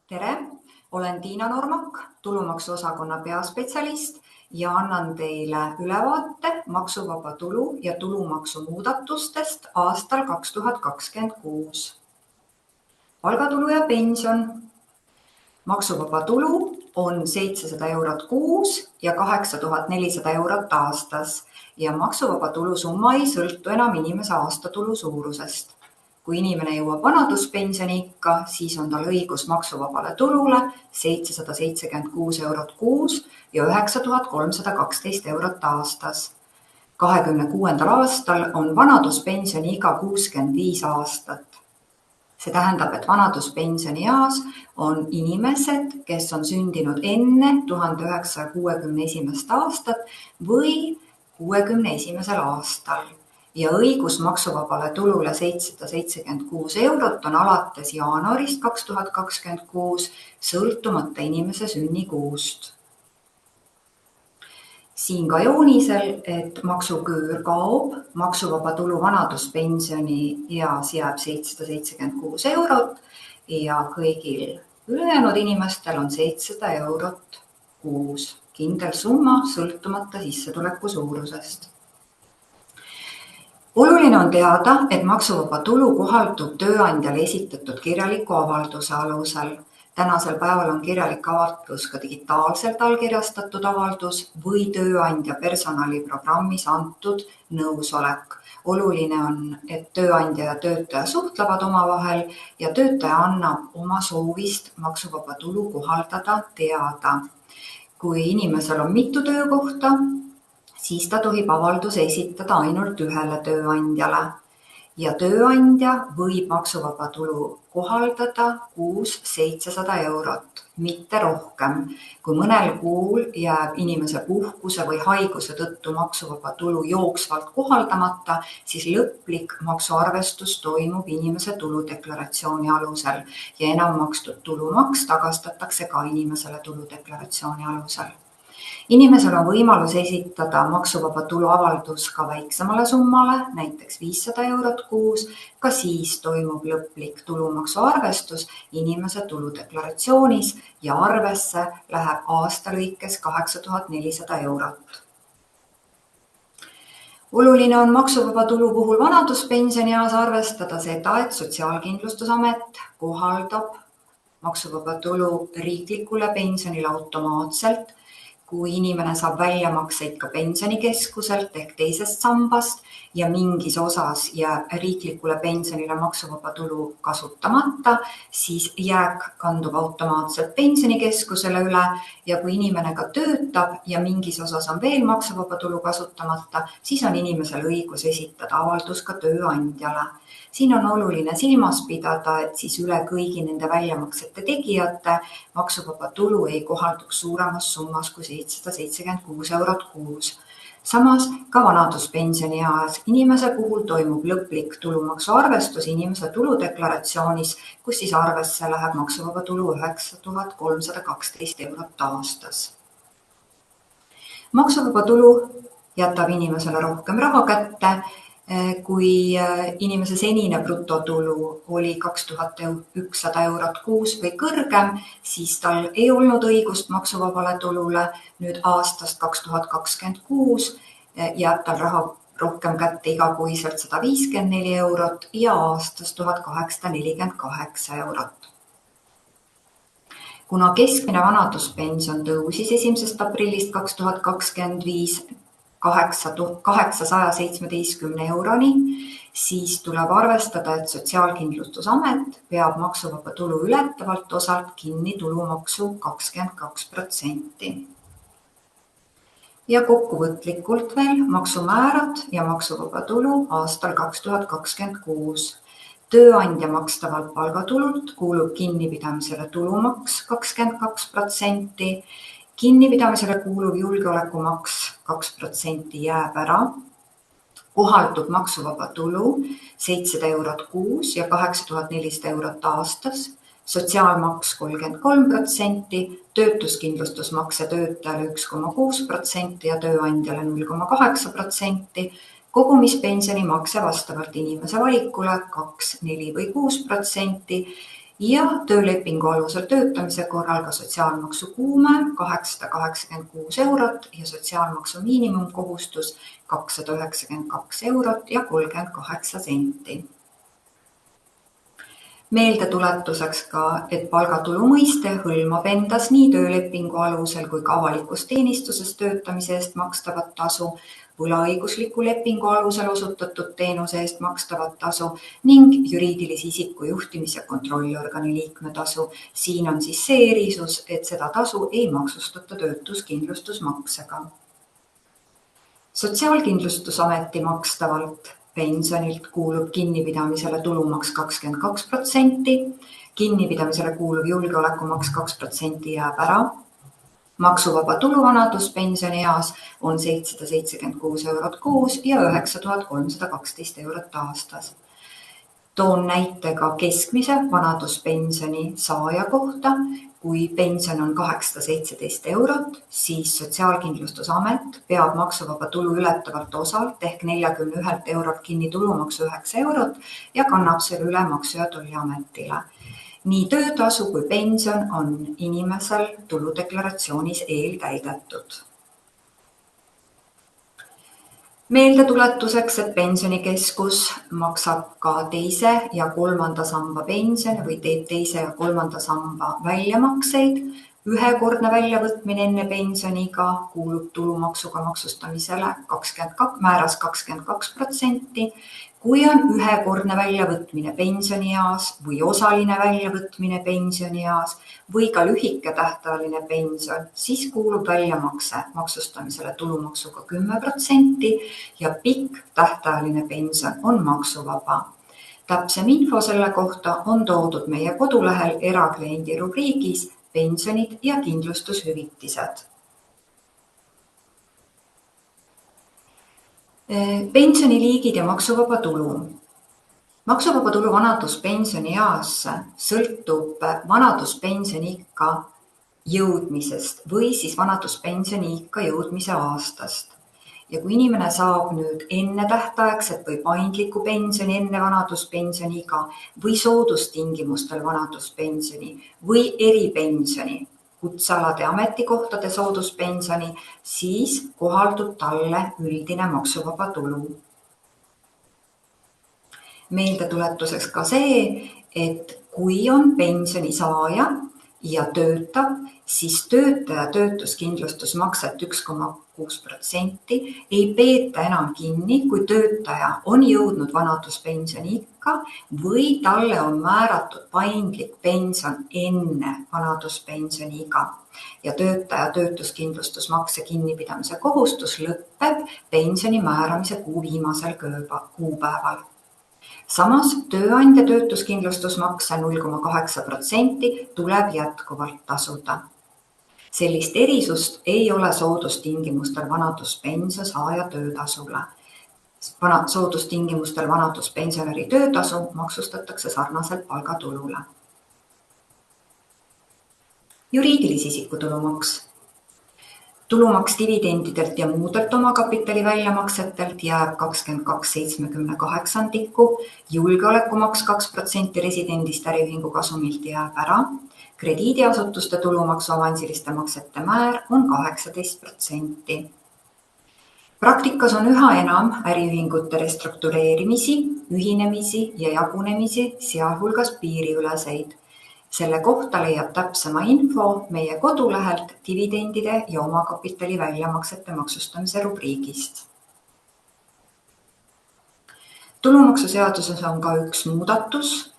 Tere, olen Tiina Normak, tulumaksuosakonna peaspetsialist ja annan teile ülevaate maksuvaba tulu ja tulumaksu muudatustest aastal 2026. Palgatulu ja pension. Maksuvaba tulu on 700 eurot kuus ja 8400 eurot aastas ja maksuvaba tulu summa ei sõltu enam inimese aastatulu suurusest. Kui inimene jõuab vanaduspensioniikka, siis on tal õigus maksuvabale tulule 776 eurot kuus ja 9312 eurot aastas. 2026. aastal on vanaduspensioni iga 65 aastat. See tähendab, et vanaduspensioni eas on inimesed, kes on sündinud enne 1961. aastat või 61. aastal. Ja õigus maksuvabale tulule 776 eurot on alates jaanuarist 2026 sõltumata inimese sünnikuust. Siin ka joonisel, et maksuküür kaob, maksuvaba tulu vanaduspensioni eas jääb 776 eurot ja kõigil ülejäänud inimestel on 700 eurot kuus. Kindel summa sõltumata sissetuleku suurusest. Oluline on teada, et maksuvaba tulu kohaldub tööandjale esitatud kirjaliku avalduse alusel. Tänasel päeval on kirjalik avaldus ka digitaalselt allkirjastatud avaldus või tööandja personaliprogrammis antud nõusolek. Oluline on, et tööandja ja töötaja suhtlevad omavahel ja töötaja annab oma soovist maksuvaba tulu kohaldada teada. Kui inimesel on mitu töökohta, siis ta tohib avalduse esitada ainult ühele tööandjale ja tööandja võib maksuvaba tulu kohaldada kuus 700 eurot, mitte rohkem. Kui mõnel kuul jääb inimese puhkuse või haiguse tõttu maksuvaba tulu jooksvalt kohaldamata, siis lõplik maksuarvestus toimub inimese tuludeklaratsiooni alusel ja enam makstud tulumaks tagastatakse ka inimesele tuludeklaratsiooni alusel. Inimesel on võimalus esitada maksuvaba tulu avaldus ka väiksemale summale, näiteks 500 eurot kuus, ka siis toimub lõplik tulumaksuarvestus inimese tuludeklaratsioonis ja arvesse läheb aasta lõikes 8400 eurot. Oluline on maksuvaba tulu puhul vanaduspensioni eas arvestada seda, et Sotsiaalkindlustusamet kohaldab maksuvaba tulu riiklikule pensionile automaatselt, kui inimene saab väljamakseid ka pensionikeskuselt ehk teisest sambast ja mingis osas jääb riiklikule pensionile maksuvaba tulu kasutamata, siis jääk kandub automaatselt pensionikeskusele üle ja kui inimene ka töötab ja mingis osas on veel maksuvaba tulu kasutamata, siis on inimesel õigus esitada avaldus ka tööandjale. Siin on oluline silmas pidada, et siis üle kõigi nende väljamaksete tegijate maksuvaba tulu ei kohalduks suuremas summas kui 776 eurot kuus. Samas ka vanaduspensioni eas inimese puhul toimub lõplik tulumaksuarvestus inimese tuludeklaratsioonis, kus siis arvesse läheb maksuvaba tulu 9312 eurot aastas. Maksuvaba tulu jätab inimesele rohkem raha kätte. Kui inimese senine brutotulu oli 2100 eurot kuus või kõrgem, siis tal ei olnud õigust maksuvabale tulule. Nüüd aastast 2026 jääb tal raha rohkem kätte igakuiselt 154 eurot ja aastas 1848 eurot. Kuna keskmine vanaduspension tõusis 1. aprillist 2025 817 euroni, siis tuleb arvestada, et Sotsiaalkindlustusamet peab maksuvaba tulu ületavalt osalt kinni tulumaksu 22%. Ja kokkuvõtlikult veel maksumäärad ja maksuvaba tulu aastal 2026. Tööandja makstavalt palgatulult kuulub kinnipidamisele tulumaks 22%, kinnipidamisele kuuluv julgeolekumaks 2% jääb ära, kohaldub maksuvaba tulu 700 eurot kuus ja 8400 eurot aastas, sotsiaalmaks 33%, töötuskindlustusmakse töötajale 1,6% ja tööandjale 0,8%, kogumispensioni makse vastavalt inimese valikule 2, 4 või 6% ja töölepingu alusel töötamise korral ka sotsiaalmaksu kuumäär 886 eurot ja sotsiaalmaksu miinimumkohustus 292 eurot ja 38 senti. Meeldetuletuseks ka, et palgatulu mõiste hõlmab endas nii töölepingu alusel kui ka avalikus teenistuses töötamise eest makstavat tasu, võlaõigusliku lepingu alusel osutatud teenuse eest makstavat tasu ning juriidilise isiku juhtimis- ja kontrollorgani liikmetasu. Siin on siis see erisus, et seda tasu ei maksustata töötuskindlustusmaksega. Sotsiaalkindlustusameti makstavalt pensionilt kuulub kinnipidamisele tulumaks 22%, kinnipidamisele kuuluv julgeolekumaks 2% jääb ära. Maksuvaba tulu vanaduspensioni eas on 776 eurot kuus ja 9312 eurot aastas. Toon näitega keskmise vanaduspensioni saaja kohta. Kui pension on 817 eurot, siis Sotsiaalkindlustusamet peab maksuvaba tulu ületavalt osalt ehk 41 eurolt kinni tulumaksu 9 eurot ja kannab selle üle Maksu- ja Tolliametile. Nii töötasu kui pension on inimesel tuludeklaratsioonis eeltäidetud. Meeldetuletuseks, et pensionikeskus maksab ka teise ja kolmanda samba pensione või teeb teise ja kolmanda samba väljamakseid. Ühekordne väljavõtmine enne pensioniga kuulub tulumaksuga maksustamisele määras 22%. Kui on ühekordne väljavõtmine pensionieas või osaline väljavõtmine pensionieas või ka lühike tähtajaline pension, siis kuulub väljamakse maksustamisele tulumaksuga 10% ja pikk tähtajaline pension on maksuvaba. Täpsem info selle kohta on toodud meie kodulehel erakliendi rubriigis pensionid ja kindlustushüvitised. Pensioniliigid ja maksuvaba tulu. Maksuvaba tulu vanaduspensioni eas sõltub vanaduspensioniikka jõudmisest või siis vanaduspensioniikka jõudmise aastast. Ja kui inimene saab nüüd ennetähtaegset või paindlikku pensioni enne vanaduspensioniiga või soodustingimustel vanaduspensioni või eripensioni, kutsealade ametikohtade sooduspensioni, siis kohaldub talle üldine maksuvaba tulu. Meeldetuletuseks ka see, et kui on pensioni saaja ja töötab, siis töötaja töötuskindlustusmakset 1,6% ei peeta enam kinni, kui töötaja on jõudnud vanaduspensioniikka või talle on määratud paindlik pension enne vanaduspensioniiga ja töötaja töötuskindlustusmakse kinnipidamise kohustus lõpeb pensioni määramise kuu viimasel kuupäeval. Samas tööandja töötuskindlustusmakse 0,8% tuleb jätkuvalt tasuda. Sellist erisust ei ole soodustingimustel vanaduspensioni saaja töötasule. Soodustingimustel vanaduspensionäri töötasu maksustatakse sarnaselt palgatulule. Juriidilise isiku tulumaks. Tulumaks dividendidelt ja muudelt omakapitali väljamaksetelt jääb 22,78, julgeolekumaks 2% residendist äriühingu kasumilt jääb ära, krediidiasutuste tulumaksu avansiliste maksete määr on 18%. Praktikas on üha enam äriühingute restruktureerimisi, ühinemisi ja jagunemisi, sealhulgas piiriüleseid. Selle kohta leiab täpsema info meie kodulehelt dividendide ja omakapitali väljamaksete maksustamise rubriigist. Tulumaksuseaduses on ka üks muudatus,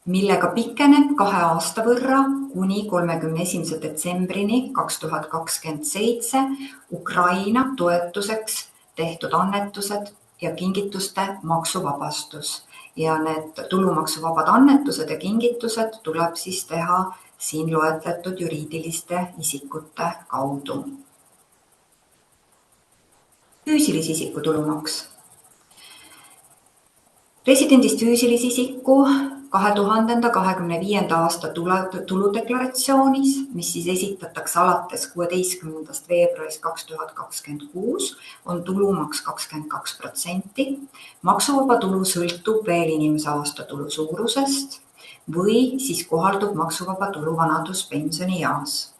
millega pikeneb 2 aasta võrra kuni 31. detsembrini 2027 Ukraina toetuseks tehtud annetused ja kingituste maksuvabastus. Ja need tulumaksuvabad annetused ja kingitused tuleb siis teha siin loetletud juriidiliste isikute kaudu. Füüsilise isiku tulumaks. Residendist füüsilise isiku 2025. aasta tuludeklaratsioonis, mis siis esitatakse alates 16. veebruarist 2026, on tulumaks 22%. Maksuvaba tulu sõltub veel inimese aastatulu suurusest. või siis kohaldub maksuvaba tulu vanaduspensionieas.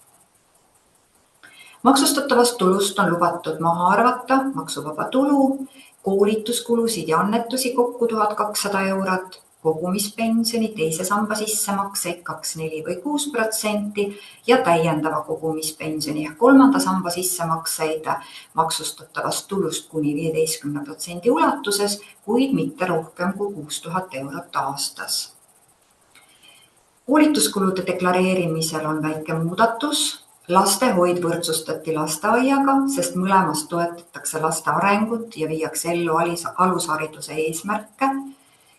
Maksustatavast tulust on lubatud maha arvata maksuvaba tulu, koolituskulusid ja annetusi kokku 1200 eurot, kogumispensioni teise samba sissemakseid 2, 4 või 6% ja täiendava kogumispensioni ehk kolmanda samba sissemakseid maksustatavast tulust kuni 15% ulatuses, kuid mitte rohkem kui 6000 eurot aastas. Koolituskulude deklareerimisel on väike muudatus. Lastehoid võrdsustati lasteaiaga, sest mõlemas toetatakse laste arengut ja viiakse ellu alushariduse eesmärke,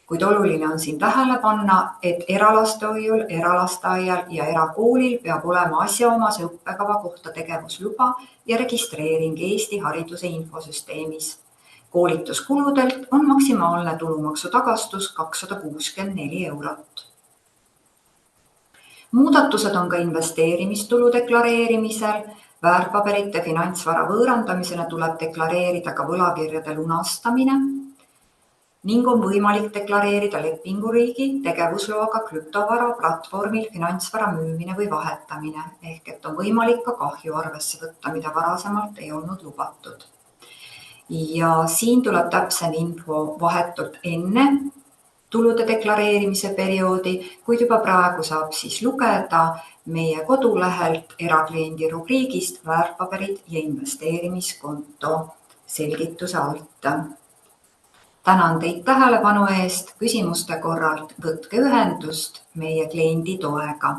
kuid oluline on siin tähele panna, et eralastehoiul, eralasteaial ja erakoolil peab olema asjaomase õppekava kohta tegevusluba ja registreering Eesti hariduse infosüsteemis. Koolituskuludelt on maksimaalne tulumaksu tagastus 264 eurot. Muudatused on ka investeerimistulu deklareerimisel. Väärtpaberite finantsvara võõrandamisena tuleb deklareerida ka võlakirjade lunastamine ning on võimalik deklareerida lepinguriigi tegevusloaga krüptovara platvormil finantsvara müümine või vahetamine, ehk et on võimalik ka kahju arvesse võtta, mida varasemalt ei olnud lubatud. Ja siin tuleb täpsem info vahetult enne tulude deklareerimise perioodi, kuid juba praegu saab siis lugeda meie kodulehelt erakliendi rubriigist väärtpaberid ja investeerimiskonto selgituse alt. Tänan teid tähelepanu eest, küsimuste korral võtke ühendust meie kliendi toega.